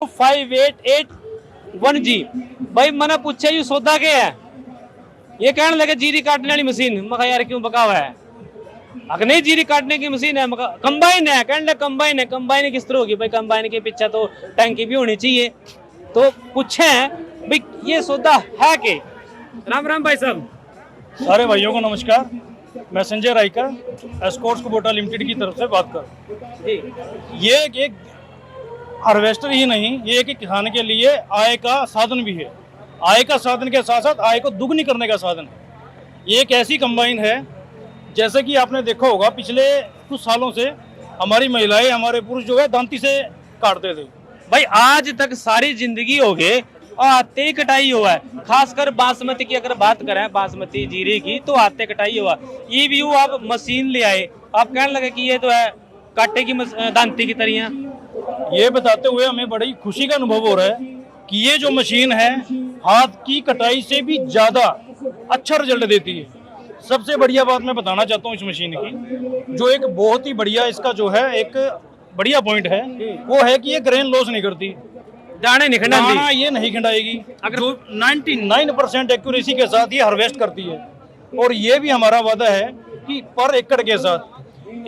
5881G भाई मैंने पूछा यू सौदा क्या है। ये कहने लगे जीरी काटने वाली मशीन। मैं कहा यार क्यों बका हुआ है। अगर नहीं जीरी काटने की मशीन है, कंबाइन है। कहने लगे कंबाइन है। कंबाइन किस तरह होगी भाई, कंबाइन के पीछे तो टैंकी भी होनी चाहिए। तो पूछे भाई ये सौदा है के। राम राम भाई साहब। सारे भाइयों को नमस्कार। मैं Sanjay Raikar Escorts Kubota limited की तरफ से बात कर। ये एक हार्वेस्टर ही नहीं, ये एक किसान के लिए आय का साधन भी है। आय का साधन के साथ साथ आय को दुगनी करने का साधन है। ये एक ऐसी कंबाइन है, जैसे कि आपने देखा होगा पिछले कुछ सालों से हमारी महिलाएं, हमारे पुरुष जो है दांती से काटते थे। भाई आज तक सारी जिंदगी हो गए और आते ही कटाई हुआ है। खासकर बासमती की अगर बात करें, बासमती जीरे की, तो आते कटाई हुआ। ये भी आप मशीन ले आए, आप कहने लगे कि ये तो है काटे की दांती की तरह। ये बताते हुए हमें बड़ी खुशी का अनुभव हो रहा है कि ये जो मशीन है हाथ की कटाई से भी ज्यादा अच्छा रिजल्ट देती है। सबसे बढ़िया बात मैं बताना चाहता हूँ इस मशीन की, जो एक बहुत ही बढ़िया इसका जो है एक बढ़िया पॉइंट है, वो है कि ये ग्रेन लॉस नहीं करती। दाने नहीं खिंडाती। दाना ये नहीं खिंडाएगी। अगर जो 99% एक्यूरेसी के साथ ये हार्वेस्ट करती है। और ये भी हमारा वादा है कि पर एकड़ के साथ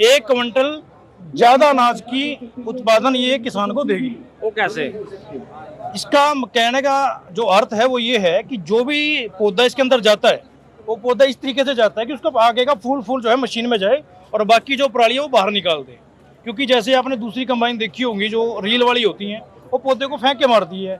1 क्विंटल ज्यादा अनाज की उत्पादन ये किसान को देगी। वो कैसे? इसका कहने का जो अर्थ है वो ये है कि जो भी पौधा इसके अंदर जाता है, वो पौधा इस तरीके से जाता है कि उसका आगे का फूल जो है मशीन में जाए और बाकी जो पराली है वो बाहर निकाल दे। क्योंकि जैसे आपने दूसरी कंबाइन देखी होंगी जो रील वाली होती हैं, वो पौधे को फेंक के मारती है।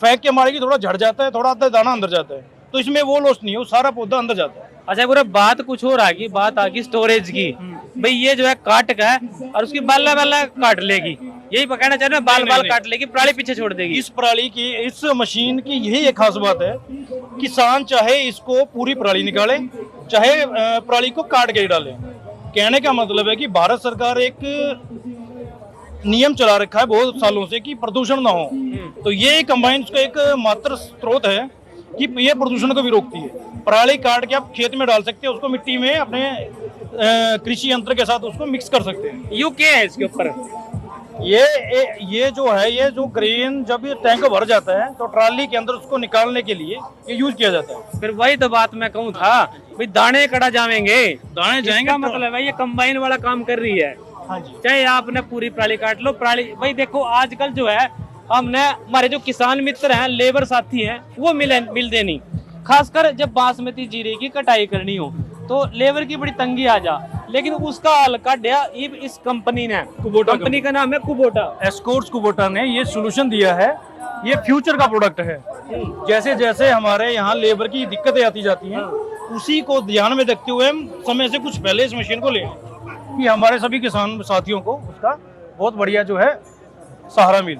फेंक के मारेगी, थोड़ा झड़ जाता है, थोड़ा आधा दाना अंदर जाता है। तो इसमें वो लॉस नहीं है, वो सारा पौधा अंदर जाता है। अच्छा पूरा बात कुछ और आ गई, बात आ गई स्टोरेज की। भाई ये जो है काट का है और उसकी बाला बाला काट लेगी, यही कहना चाह रहे हैं। बाल बाल काट लेगी, पराली पीछे छोड़ देगी। इस पराली की, इस मशीन की यही एक खास बात है। किसान चाहे इसको पूरी पराली निकाले, चाहे पराली को काट के डाले। कहने का मतलब है कि भारत सरकार एक नियम चला रखा है बहुत सालों से कि प्रदूषण ना हो। तो ये कंबाइन का एक मात्र स्रोत है कि ये प्रदूषण को भी रोकती है। पराली काट के आप खेत में डाल सकते हैं, उसको मिट्टी में अपने कृषि यंत्र के साथ उसको मिक्स कर सकते हैं। यू क्या है इसके ऊपर? ये जो है, ये जो ग्रेन जब ये टैंक भर जाता है तो ट्राली के अंदर उसको निकालने के लिए ये यूज किया जाता है। फिर वही तो बात मैं कहूँ था, भाई दाने कड़ा जाएंगे। दाने जाएंगे मतलब है ये कंबाइन वाला काम कर रही है। हाँ जी। चाहे आपने पूरी पराली काट लो, पराली भाई देखो आजकल जो है हमने हमारे जो किसान मित्र हैं, लेबर साथी हैं, वो मिलते नहीं। खासकर जब बासमती जीरे की कटाई करनी हो तो लेबर की बड़ी तंगी आ जा। लेकिन उसका हल काटा इस कंपनी ने। कुबोटा कंपनी का नाम है कुबोटा। एस्कॉर्ट्स कुबोटा ने ये सोल्यूशन दिया है। ये फ्यूचर का प्रोडक्ट है। जैसे जैसे हमारे यहाँ लेबर की दिक्कतें आती जाती हैं, उसी को ध्यान में रखते हुए हम समय से कुछ पहले इस मशीन को ले कि हमारे सभी किसान साथियों को उसका बहुत बढ़िया जो है सहारा मिले।